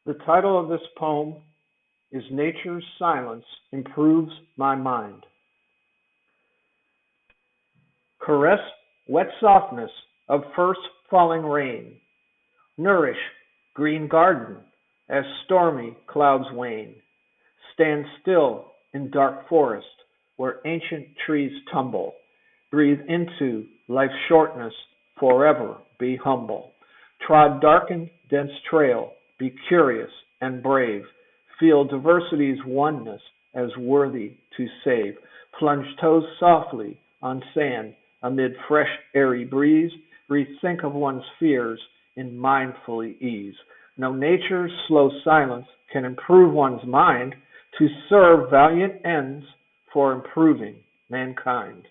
The title of this poem is Nature's Silence Improves My Mind. Caress wet softness of first falling rain. Nourish green garden as stormy clouds wane. Stand still in dark forest where ancient trees tumble. Breathe into life's shortness, forever be humble. Trod darkened dense trail, be curious and brave. Feel diversity's oneness as worthy to save. Plunge toes softly on sand amid fresh airy breeze. Rethink of one's fears in mindfully ease. Know nature's slow silence can improve one's mind to serve valiant ends for improving mankind.